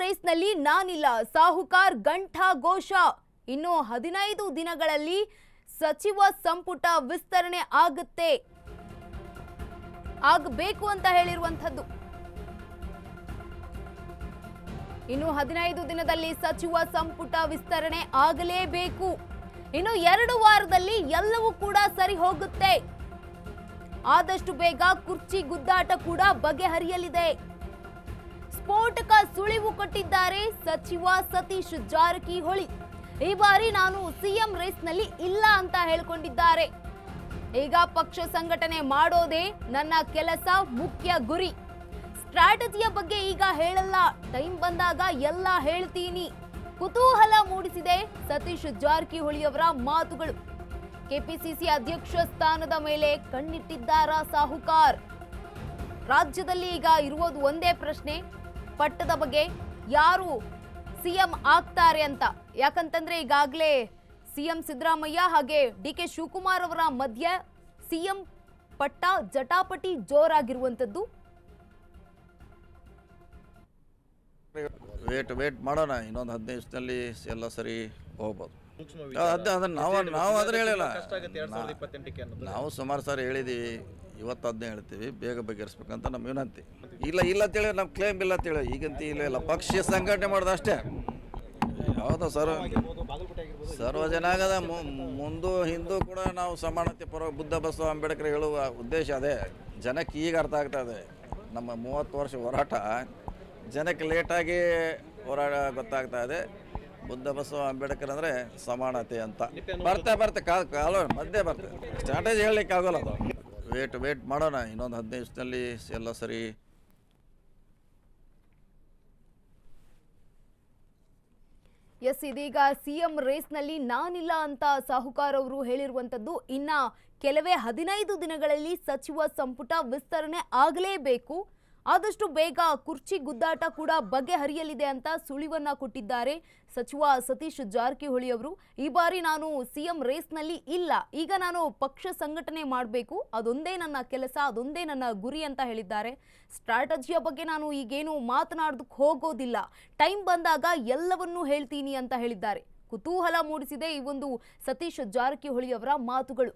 ರೇಸ್ನಲ್ಲಿ ನಾನಿಲ್ಲ, ಸಾಹುಕಾರ್ ಘಂಟಾಘೋಷ. ಇನ್ನು 15 ದಿನಗಳಲ್ಲಿ ಸಚಿವ ಸಂಪುಟ ವಿಸ್ತರಣೆ ಆಗಬೇಕು ಅಂತ ಹೇಳಿರುವಂತದ್ದು. ಇನ್ನು 15 ದಿನದಲ್ಲಿ ಸಚಿವ ಸಂಪುಟ ವಿಸ್ತರಣೆ ಆಗಲೇಬೇಕು. ಇನ್ನು 2 ವಾರದಲ್ಲಿ ಎಲ್ಲವೂ ಕೂಡ ಸರಿ ಹೋಗುತ್ತೆ. ಆದಷ್ಟು ಬೇಗ ಕುರ್ಚಿ ಗುದ್ದಾಟ ಕೂಡ ಬಗೆಹರಿಯಲಿದೆ. ಸ್ಫೋಟಕ ಸುಳಿವು ಕೊಟ್ಟಿದ್ದಾರೆ ಸಚಿವ ಸತೀಶ್ ಜಾರಕಿಹೊಳಿ. ಈ ಬಾರಿ ನಾನು ಸಿಎಂ ರೇಸ್ನಲ್ಲಿ ಇಲ್ಲ ಅಂತ ಹೇಳಿಕೊಂಡಿದ್ದಾರೆ. ಈಗ ಪಕ್ಷ ಸಂಘಟನೆ ಮಾಡೋದೇ ನನ್ನ ಕೆಲಸ, ಮುಖ್ಯ ಗುರಿ. ಸ್ಟ್ರಾಟಜಿಯ ಬಗ್ಗೆ ಈಗ ಹೇಳಲ್ಲ, ಟೈಮ್ ಬಂದಾಗ ಎಲ್ಲ ಹೇಳ್ತೀನಿ. ಕುತೂಹಲ ಮೂಡಿಸಿದೆ ಸತೀಶ್ ಜಾರಕಿಹೊಳಿ ಅವರ ಮಾತುಗಳು. ಕೆಪಿಸಿಸಿ ಅಧ್ಯಕ್ಷ ಸ್ಥಾನದ ಮೇಲೆ ಕಣ್ಣಿಟ್ಟಿದ್ದಾರ ಸಾಹುಕಾರ್. ರಾಜ್ಯದಲ್ಲಿ ಈಗ ಇರುವುದು ಒಂದೇ ಪ್ರಶ್ನೆ, ಪಟ್ಟದ ಬಗ್ಗೆ ಯಾರು ಸಿಎಂ ಆಗ್ತಾರೆ ಅಂತ. ಯಾಕಂತಂದ್ರೆ ಈಗಾಗಲೇ ಸಿಎಂ ಸಿದ್ದರಾಮಯ್ಯ ಹಾಗೆ ಡಿಕೆ ಶಿವಕುಮಾರ್ ಅವರ ಮಧ್ಯೆ ಸಿಎಂ ಪಟ್ಟ ಜಟಾಪಟಿ ಜೋರಾಗಿರುವಂತದ್ದು. ವೇಟ್ ಮಾಡೋಣ, ಇನ್ನೊಂದು 15 ದಿವಸದಲ್ಲಿ ಎಲ್ಲ ಸರಿ ಹೋಗ್ಬೋದು. ನಾವು ಅದನ್ನ ಹೇಳಿಲ್ಲ, ನಾವು ಸುಮಾರು ಸಾರಿ ಹೇಳಿದ್ದೀವಿ, ಇವತ್ತು ಅದನ್ನೇ ಹೇಳ್ತೀವಿ, ಬೇಗ ಬಗೆಹರಿಸ್ಬೇಕಂತ ನಮ್ಮ ವಿನಂತಿ. ಇಲ್ಲ ಅಂತೇಳಿ ನಮ್ಮ ಕ್ಲೇಮ್ ಇಲ್ಲ ಅಂತೇಳಿ ಈಗಂತ ಇಲ್ಲ, ಪಕ್ಷ ಸಂಘಟನೆ ಮಾಡೋದು ಅಷ್ಟೇ. ಹೌದು ಸರ್ವ ಜನಾಂಗದ ಮುಂದೂ ಹಿಂದೂ ಕೂಡ ನಾವು ಸಮಾನತೆ ಪರ ಬುದ್ಧ ಬಸವ ಅಂಬೇಡ್ಕರ್ ಹೇಳುವ ಉದ್ದೇಶ ಅದೇ. ಜನಕ್ಕೆ ಈಗ ಅರ್ಥ ಆಗ್ತಾ ಇದೆ. ನಮ್ಮ 30 ವರ್ಷ ಹೋರಾಟ ಜನಕ್ಕೆ ಲೇಟಾಗಿ ಹೋರಾಟ ಗೊತ್ತಾಗ್ತಾ ಇದೆ. ಬುದ್ಧ ಬಸವ ಅಂಬೇಡ್ಕರ್ ಅಂದರೆ ಸಮಾನತೆ ಅಂತ ಬರ್ತೆ ಕಾಲ ಮಧ್ಯೆ ಬರ್ತದೆ. ಸ್ಟ್ರಾಟಜಿ ಹೇಳಲಿಕ್ಕೆ ಆಗೋಲ್ಲ ಅದು. ವೇಟ್ ಮಾಡೋಣ, ಇನ್ನೊಂದು 15 ದಿವಸದಲ್ಲಿ ಎಲ್ಲ ಸರಿ. ಎಸ್, ಇದೀಗ ಸಿಎಂ ರೇಸ್ನಲ್ಲಿ ನಾನಿಲ್ಲ ಅಂತ ಸಾಹುಕಾರ್ ಅವರು ಹೇಳಿರುವಂತದ್ದು. ಇನ್ನ ಕೆಲವೇ 15 ದಿನಗಳಲ್ಲಿ ಸಚಿವ ಸಂಪುಟ ವಿಸ್ತರಣೆ ಆಗಲೇಬೇಕು. ಆದಷ್ಟು ಬೇಗ ಕುರ್ಚಿ ಗುದ್ದಾಟ ಕೂಡ ಬಗೆಹರಿಯಲಿದೆ ಅಂತ ಸುಳಿವನ್ನ ಕೊಟ್ಟಿದ್ದಾರೆ ಸಚಿವ ಸತೀಶ್ ಜಾರಕಿಹೊಳಿ ಅವರು. ಈ ಬಾರಿ ನಾನು ಸಿಎಂ ರೇಸ್ನಲ್ಲಿ ಇಲ್ಲ, ಈಗ ನಾನು ಪಕ್ಷ ಸಂಘಟನೆ ಮಾಡಬೇಕು, ಅದೊಂದೇ ನನ್ನ ಕೆಲಸ, ಅದೊಂದೇ ನನ್ನ ಗುರಿ ಅಂತ ಹೇಳಿದ್ದಾರೆ. ಸ್ಟ್ರಾಟಜಿಯ ಬಗ್ಗೆ ನಾನು ಈಗೇನು ಮಾತನಾಡೋದಕ್ಕೆ ಹೋಗೋದಿಲ್ಲ, ಟೈಮ್ ಬಂದಾಗ ಎಲ್ಲವನ್ನೂ ಹೇಳ್ತೀನಿ ಅಂತ ಹೇಳಿದ್ದಾರೆ. ಕುತೂಹಲ ಮೂಡಿಸಿದೆ ಈ ಒಂದು ಸತೀಶ್ ಜಾರಕಿಹೊಳಿ ಅವರ ಮಾತುಗಳು.